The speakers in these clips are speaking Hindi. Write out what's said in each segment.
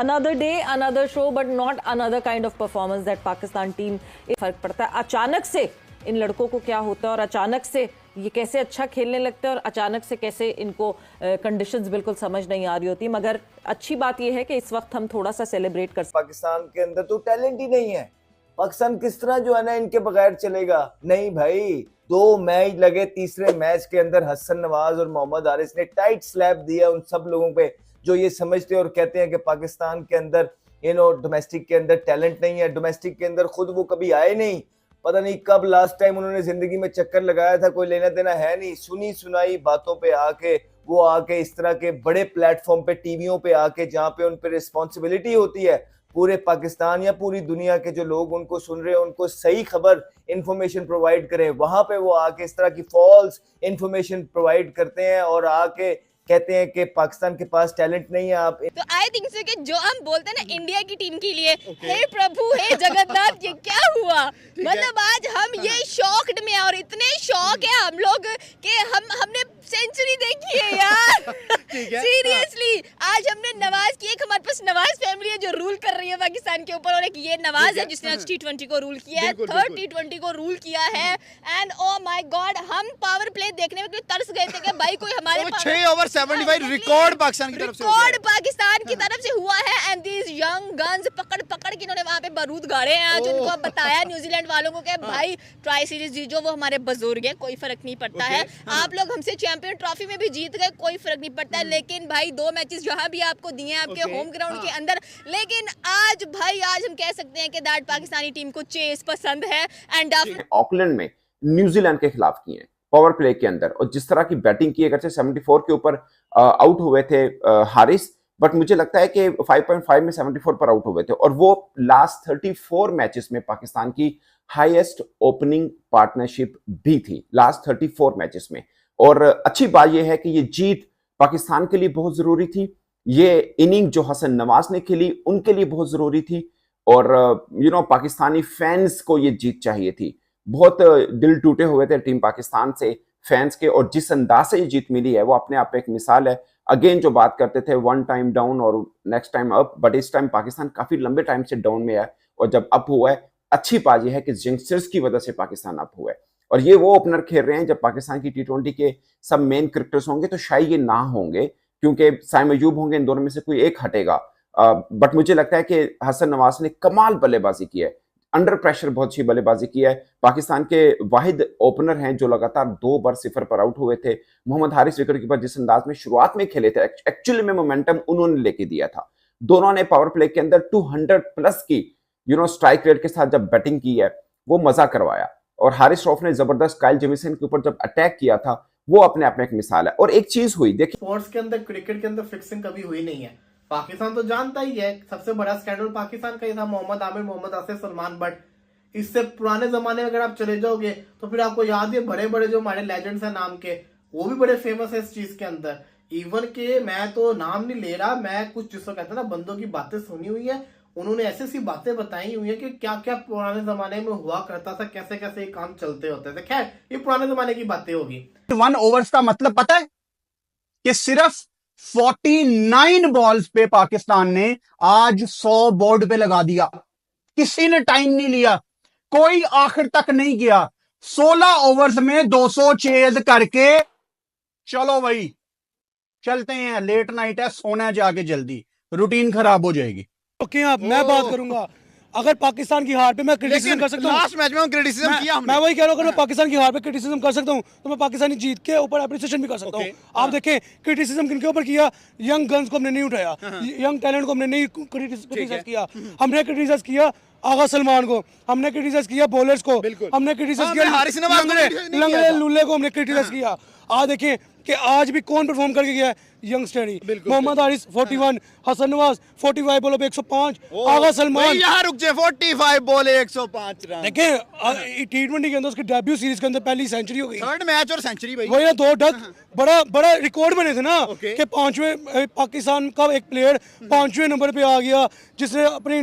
another day, another show, but not another kind of performance that Pakistan team. फर्क पड़ता है अचानक से इन लड़कों को क्या होता है और अचानक से ये कैसे अच्छा खेलने लगते हैं और अचानक से कैसे इनको कंडीशंस बिल्कुल समझ नहीं आ रही होती। मगर अच्छी बात ये है कि इस वक्त हम थोड़ा सा सेलिब्रेट कर सकते हैं। पाकिस्तान के अंदर तो टैलेंट ही नहीं है। पाकिस्तान किस तरह जो है ना इनके बगैर चलेगा? नहीं भाई, 2 मैच लगे, तीसरे मैच के अंदर हसन नवाज और मोहम्मद हारिस ने टाइट स्लैप दिया उन सब लोगों पे जो ये समझते और कहते हैं कि पाकिस्तान के अंदर डोमेस्टिक के अंदर टैलेंट नहीं है। डोमेस्टिक के अंदर खुद वो कभी आए नहीं, पता नहीं कब लास्ट टाइम उन्होंने जिंदगी में चक्कर लगाया था, कोई लेना देना है नहीं। सुनी सुनाई बातों पे आके वो आके इस तरह के बड़े प्लेटफॉर्म पे, टीवियों पे आके, जहाँ पे उन पे रिस्पॉन्सिबिलिटी होती है पूरे पाकिस्तान या पूरी दुनिया के जो लोग उनको सुन रहे हैं उनको सही खबर इंफॉर्मेशन प्रोवाइड करें, वहां पे वो आके इस तरह की फॉल्स इंफॉर्मेशन प्रोवाइड करते हैं और आके कहते हैं कि पाकिस्तान के पास टैलेंट नहीं है। आप तो आई थिंक सो कि जो हम बोलते हैं ना इंडिया की टीम के लिए, हे प्रभु हे जगन्नाथ, ये क्या हुआ? मतलब आज हम ये शॉक्ड में हैं और इतने शॉक है हम लोग कि हमने सेंचुरी देखी है यार। सीरियसली आज हमने नवाज की, एक हमारे पास नवाज फैमिली है जो रूल कर रही है पाकिस्तान के ऊपर, और एक ये नवाज है जिसने आज T20 को रूल किया है, थर्ड T20 को रूल किया है। एंड ओ माय गॉड, हम पावर प्ले देखने में तरस गए थे कि भाई कोई हमारे 6 ओवर 75 रिकॉर्ड पाकिस्तान की तरफ से रिकॉर्ड पाकिस्तान की तरफ से हुआ है। एंड दीज यंग गन्स पकड़ पकड़ के इन्होंने वहां पे बारूद गाड़े हैं आज उनको बताया न्यूजीलैंड वालों को कि भाई ट्राई सीरीज जीतो, वो हमारे बुजुर्ग हैं, कोई फर्क नहीं पड़ता है। आप लोग हमसे चैंपियन ट्रॉफी में भी जीत गए, कोई फर्क नहीं पड़ता है। लेकिन भाई 2 मैचेस जहां भी आपको दिए हैं आपके होम ग्राउंड के अंदर, लेकिन आज भाई आज हम कह सकते हैं कि दैट पाकिस्तानी टीम को चेस पसंद है। एंड ऑकलैंड में न्यूजीलैंड के खिलाफ किए पावर प्ले के अंदर, और जिस तरह की बैटिंग की, अगर 74 के ऊपर आउट हुए थे हारिस, बट मुझे लगता है कि 5.5 में 74 पर आउट हुए थे, और वो लास्ट 34 मैचेस में पाकिस्तान की हाईएस्ट ओपनिंग पार्टनरशिप भी थी लास्ट 34 मैचेस में। और अच्छी बात यह है कि ये जीत पाकिस्तान के लिए बहुत जरूरी थी। ये इनिंग जो हसन नवाज ने खेली उनके लिए बहुत जरूरी थी, और पाकिस्तानी फैंस को ये जीत चाहिए थी। बहुत दिल टूटे हुए थे टीम पाकिस्तान से फैंस के, और जिस अंदाज से ये जीत मिली है वो अपने आप एक मिसाल है। अगेन जो बात करते थे 1 टाइम डाउन और नेक्स्ट टाइम अप, बट इस टाइम पाकिस्तान काफी लंबे टाइम से डाउन में है, और जब अप हुआ है, अच्छी बात यह है कि यंगस्टर्स की वजह से पाकिस्तान अप हुआ है। और ये वो ओपनर खेल रहे हैं, जब पाकिस्तान की T20 के सब मेन क्रिकेटर्स होंगे तो शायद ये ना होंगे, क्योंकि साइम अयूब होंगे, इन दोनों में से कोई एक हटेगा। बट मुझे लगता है कि हसन नवाज ने कमाल बल्लेबाजी की है, अंडर प्रेशर बहुत अच्छी बल्लेबाजी की है। पाकिस्तान के वाहिद ओपनर हैं जो लगातार 2 बार 0 पर आउट हुए थे। मोहम्मद हारिस विकेट कीपर जिस अंदाज में शुरुआत में खेले थे, एक्चुअली में मोमेंटम उन्होंने लेके दिया था। दोनों ने पावर प्ले के अंदर 200 प्लस की स्ट्राइक रेट के साथ जब बैटिंग की है वो मजा करवाया। और हारिस रऊफ ने जबरदस्त काइल जेमिसन के ऊपर जब अटैक किया था, वो अपने आप में एक मिसाल है। और एक चीज हुई, देखिए स्पोर्ट्स के अंदर, क्रिकेट के अंदर फिक्सिंग कभी हुई नहीं है। पाकिस्तान तो जानता ही है, सबसे बड़ा स्कैंडल पाकिस्तान का ही था, मोहम्मद आमिर, मोहम्मद आसिफ, सलमान बट। इससे पुराने जमाने में अगर आप चले जाओगे तो फिर आपको याद है बड़े बड़े जो हमारे लेजेंड्स हैं नाम के, वो भी बड़े फेमस है इस चीज के अंदर। इवन के मैं तो नाम नहीं ले रहा, मैं कुछ जिसको कहते हैं ना बंदों की बातें सुनी हुई है, उन्होंने ऐसी सी बातें बताई हुई है कि क्या क्या पुराने जमाने में हुआ करता था, कैसे कैसे ये काम चलते होते थे। खैर ये पुराने जमाने की बातें होगी। 1 ओवर्स का मतलब पता है कि सिर्फ 49 बॉल्स पे पाकिस्तान ने आज 100 बोर्ड पे लगा दिया। किसी ने टाइम नहीं लिया, कोई आखिर तक नहीं गया। 16 ओवर्स में 200 चेज करके चलो भाई चलते हैं, लेट नाइट है, सोना है जाके जल्दी, रूटीन खराब हो जाएगी। ओके अब मैं बात करूंगा, अगर पाकिस्तान की हार पे मैं क्रिटिसिज्म कर सकता हूं, लास्ट मैच में क्रिटिसिज्म किया हमने। मैं वही कह रहा हूं, अगर मैं पाकिस्तान की हार पे क्रिटिसिज्म कर सकता हूं तो मैं पाकिस्तानी जीत के ऊपर एप्रिसिएशन भी कर सकता हूं। आप देखें क्रिटिसिज्म किनके ऊपर किया, यंग गन्स को हमने नहीं उठाया, यंग टैलेंट को हमने नहीं क्रिटिसाइज किया। हमने क्रिटिसाइज किया आगा सलमान को, हमने क्रिटिसाइज किया बॉलर्स को, हमने क्रिटिसाइज किया लंगड़े लुल्ले को, हमने क्रिटिसाइज किया। आज देखें कि आज भी कौन परफॉर्म करके गया है, यंगस्टर ही। मोहम्मद हारिस 41, हसन नवाज 45 बॉलों पे 105, आगा सलमान यहाँ रुक जाए 45 बॉले 105 रन। देखें T20 के अंदर उसकी डेब्यू सीरीज के अंदर पहली सेंचुरी हो गई, थर्ड मैच और सेंचुरी भाई, वही ना 2 डक, बड़ा रिकॉर्ड बने थे ना कि 5वें पाकिस्तान का एक प्लेयर 5वें नंबर पे आ गया जिसने अपनी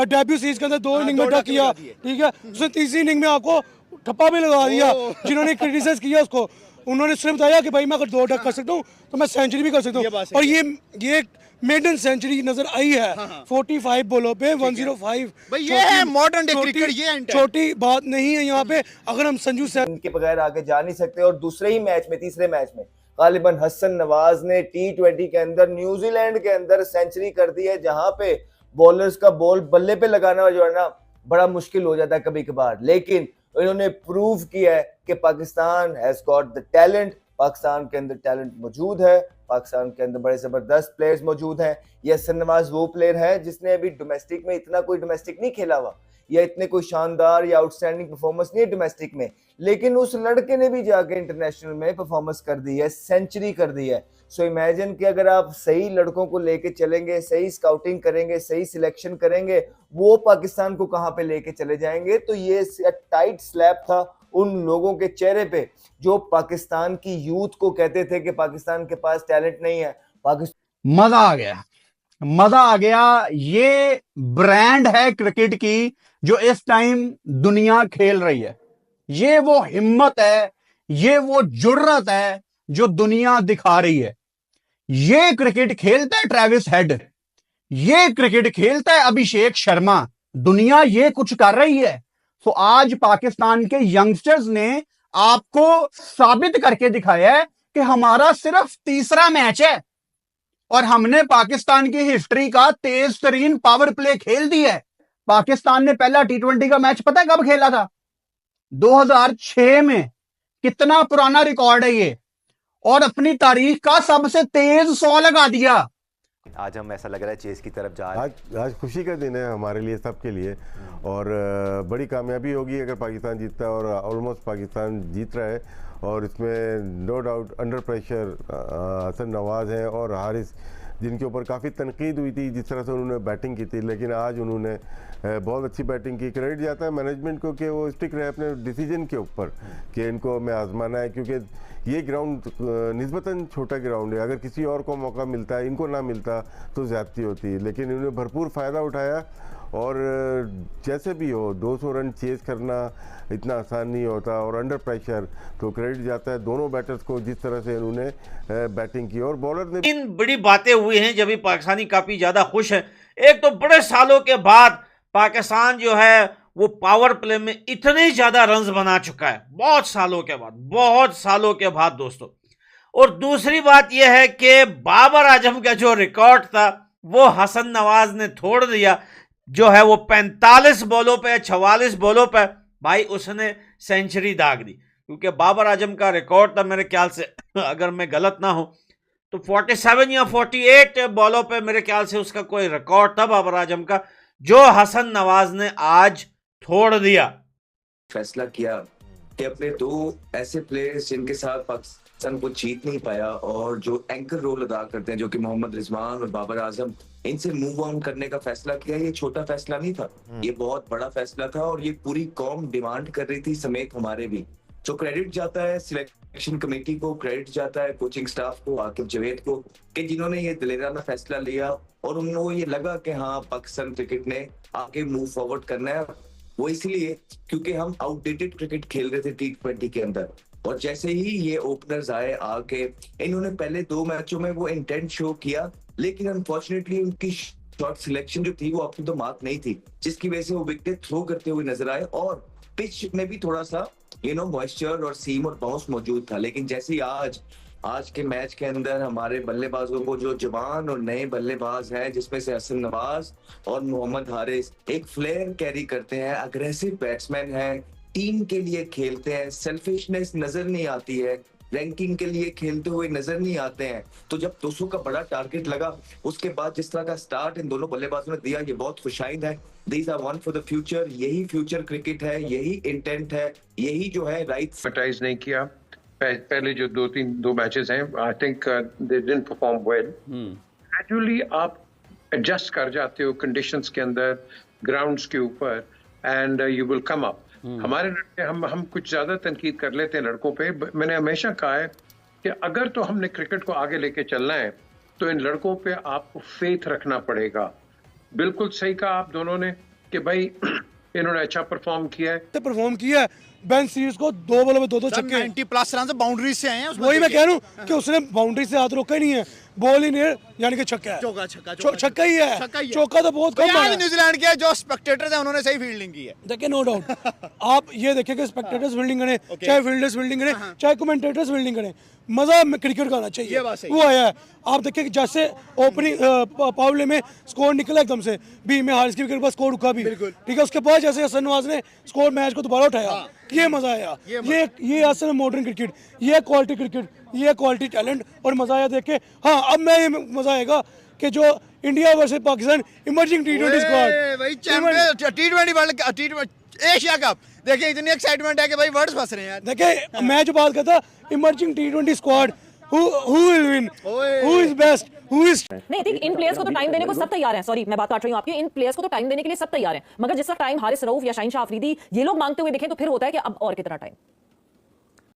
डेब्यू सीरीज के अंदर 2 इनिंग में डक किया, ठीक है। उसने तीसरी इनिंग में आपको ठप्पा भी लगा दिया जिन्होंने क्रिटिसाइज किया उसको। उन्होंने सिर्फ बताया कि भाई मैं अगर 2 डक कर सकता हूँ तो मैं सेंचुरी भी कर सकता ये हूँ। बात सही और ये मेडन सेंचुरी नजर आई है 45 बॉलों पे 105। भाई ये है मॉडर्न डे क्रिकेट, ये है छोटी बात नहीं है यहाँ पे। अगर हम संजू सैम इनके बगैर आगे जा नहीं सकते। और दूसरे ही मैच में, तीसरे मैच में गालिबन हसन नवाज ने T20 के अंदर न्यूजीलैंड के अंदर सेंचुरी कर दी है, जहां पे बॉलर्स का बॉल बल्ले पे लगाना जो है ना बड़ा मुश्किल हो जाता है कभी कभार। लेकिन इन्होंने प्रूव किया है कि Pakistan has got the talent, Pakistan के अंदर टैलेंट मौजूद है, पाकिस्तान के अंदर बड़े जबरदस्त प्लेयर्स मौजूद हैं। ये हसन नवाज वो प्लेयर है जिसने अभी डोमेस्टिक में इतना कोई डोमेस्टिक नहीं खेला हुआ, या इतने कोई शानदार या आउटस्टैंडिंग परफॉर्मेंस नहीं है डोमेस्टिक में, लेकिन उस लड़के ने भी जाके इंटरनेशनल में परफॉर्मेंस कर दी है, सेंचुरी कर दी है। सो इमेजिन कि अगर आप सही लड़कों को लेके चलेंगे, सही स्काउटिंग करेंगे, सही सिलेक्शन करेंगे, वो पाकिस्तान को कहां पे लेके चले जाएंगे। तो ये टाइट स्लैप था उन लोगों के चेहरे पे जो पाकिस्तान की यूथ को कहते थे कि पाकिस्तान के पास टैलेंट नहीं है। मजा आ गया, मजा आ गया। ये ब्रांड है क्रिकेट की जो इस टाइम दुनिया खेल रही है। ये वो हिम्मत है, ये वो जुर्रत है जो दुनिया दिखा रही है। ये क्रिकेट खेलता है ट्रेविस हेड, ये क्रिकेट खेलता है अभिषेक शर्मा। दुनिया ये कुछ कर रही है। तो आज पाकिस्तान के यंगस्टर्स ने आपको साबित करके दिखाया है कि हमारा सिर्फ तीसरा मैच है और हमने पाकिस्तान की हिस्ट्री का तेज तरीन पावर प्ले खेल दिया है। पाकिस्तान ने पहला T20 का मैच पता है कब खेला था? 2006 में। कितना पुराना रिकॉर्ड है ये, और अपनी तारीख का सबसे तेज 100 लगा दिया। आज हम ऐसा लग रहा है चेस की तरफ जा रहे हैं। आज खुशी का दिन है हमारे लिए, सबके लिए, और बड़ी कामयाबी होगी अगर पाकिस्तान जीतता है, और ऑलमोस्ट पाकिस्तान जीत रहा है। और इसमें no doubt under pressure Hasan Nawaz हैं और हारिस, जिनके ऊपर काफ़ी तनकीद हुई थी जिस तरह से उन्होंने बैटिंग की थी, लेकिन आज उन्होंने बहुत अच्छी बैटिंग की। क्रेडिट जाता है मैनेजमेंट को कि वो स्टिक रहे अपने डिसीजन के ऊपर कि इनको हमें आजमाना है, क्योंकि ये ग्राउंड निस्बतन छोटा ग्राउंड है। अगर किसी और को मौका मिलता है, इनको ना मिलता तो ज़्यादती होती है, लेकिन इन्होंने भरपूर फ़ायदा उठाया। और जैसे भी हो 200 रन चेज करना इतना आसान नहीं होता, और अंडर प्रेशर तो क्रेडिट जाता है दोनों बैटर्स को जिस तरह से इन्होंने बैटिंग की। और बॉलर ने इन बड़ी बातें हुई हैं जब भी पाकिस्तानी काफ़ी ज़्यादा खुश हैं। एक तो बड़े सालों के बाद पाकिस्तान जो है वो पावर प्ले में इतने ज़्यादा रन्स बना चुका है, बहुत सालों के बाद दोस्तों। और दूसरी बात यह है कि बाबर आजम का जो रिकॉर्ड था वो हसन नवाज ने तोड़ दिया, जो है वो 45 बॉलों पे 44 बॉलों पे भाई उसने सेंचुरी दाग दी। क्योंकि बाबर आजम का रिकॉर्ड था मेरे ख्याल से, अगर मैं गलत ना हूं तो 47 या 48 बॉलों पे मेरे ख्याल से उसका कोई रिकॉर्ड था बाबर आजम का, जो हसन नवाज ने आज तोड़ दिया। फैसला किया कि अपने 2 ऐसे प्लेयर्स जिनके साथ पाकिस्तान को जीत नहीं पाया और जो एंकर रोल अदा करते हैं, जो कि मोहम्मद रिजवान और बाबर आजम, इनसे मूव ऑन करने का फैसला किया। ये छोटा फैसला नहीं था, ये बहुत बड़ा फैसला था, और ये पूरी कौम डिमांड कर रही थी, समेत हमारे भी। जो क्रेडिट जाता है सिलेक्शन कमेटी को, क्रेडिट जाता है कोचिंग स्टाफ को, आकिब जावेद को, कि जिन्होंने ये दिलेराना फैसला लिया और उनको ये लगा कि हाँ पाकिस्तान क्रिकेट ने आगे मूव फॉरवर्ड करना है। वो इसलिए क्योंकि हम आउटडेटेड क्रिकेट खेल रहे थे T20 के अंदर, और जैसे ही ये ओपनर्स आए आके, इन्होंने पहले 2 मैचों में वो इंटेंट शो किया, लेकिन अनफॉर्चुनेटली उनकी शॉट सिलेक्शन जो थी वो अप टू द मार्क नहीं थी, जिसकी वजह से वो विकेट थ्रो करते हुए नजर आए। और पिच में भी थोड़ा सा मॉइस्चर और सीम और बाउंस मौजूद था। लेकिन जैसे ही आज के मैच के अंदर हमारे बल्लेबाजों को, जो जवान और नए बल्लेबाज हैं जिसमें से हसन नवाज और मोहम्मद हारिस एक फ्लेयर कैरी करते हैं, अग्रेसिव बैट्समैन हैं, टीम के लिए खेलते हैं, सेल्फिशनेस नजर नहीं आती है, रैंकिंग के लिए खेलते हुए नजर नहीं आते हैं। तो जब 200 का बड़ा टारगेट लगा, उसके बाद जिस तरह का स्टार्ट इन दोनों बल्लेबाजों ने दिया, ये बहुत खुशाइंद है। These are one for the future. यही फ्यूचर क्रिकेट है, यही इंटेंट है, यही जो है राइट एडवर्टाइज नहीं किया। पहले जो 2 मैचेस हैं, I think they didn't perform well. Gradually आप एडजस्ट कर जाते हो कंडीशंस के अंदर, ग्राउंड्स के ऊपर, and you will come up. हमारे लड़के, हम कुछ ज्यादा तनकीद कर लेते हैं लड़कों पे। मैंने हमेशा कहा है कि अगर तो हमने क्रिकेट को आगे लेके चलना है तो इन लड़कों पे आपको फेथ रखना पड़ेगा। बिल्कुल सही कहा आप दोनों ने कि भाई इन्होंने अच्छा परफॉर्म किया है। बेन सीरीज को 2 बॉलों में 2 छक्के, 90+ रन बाउंड्री से आए हैं। वही मैं कह रहा हूँ कि उसने बाउंड्री से हाथ रोका ही नहीं है, बॉल ही नहीं, यानी कि छक्का है, छक्का ही है, चौका तो बहुत कम है। न्यूजीलैंड के जो स्पेक्टेटर्स हैं उन्होंने सही फील्डिंग की है, देखिए नो डाउट। आप ये देखिए कि स्पेक्टेटर्स फील्डिंग करें, चाहे फील्डर्स फील्डिंग करें, चाहे कमेंटेटर्स फील्डिंग करें, मजा क्रिकेट का आना चाहिए, वो आया है। आप देखिए कि जैसे ओपनिंग पावर प्ले में स्कोर निकला एकदम से भी, में हारिस की विकेट पर स्कोर रुका भी, ठीक है, उसके बाद जैसे हसन नवाज ने स्कोर मैच को दोबारा उठाया, ये मजा आया। ये असल में मॉडर्न क्रिकेट, ये क्वालिटी क्रिकेट, ये क्वालिटी टैलेंट, और मजा आया देख के। हाँ, अब मैं ये मजा आएगा कि जो India versus Pakistan emerging T20 squad, T20 world Asia cup, देखिए इतनी एक्साइटमेंट है कि भाई वर्ड्स फंस रहे हैं यार। देखिए मैं जो बात करता, emerging T20 squad, who will win, who is best, who is नहीं, ठीक, इन प्लेयर्स को तो टाइम देने को सब तैयार हैं। सॉरी, मैं बात काट रही हूँ आपकी। इन प्लेयर्स को तो टाइम देने के लिए सब तैयार हैं, मगर जिस वक्त टाइम हारिस रऊफ या शाहीन शाह अफरीदी ये लोग मांगते हुए देखें तो फिर होता है कि अब और कितना टाइम।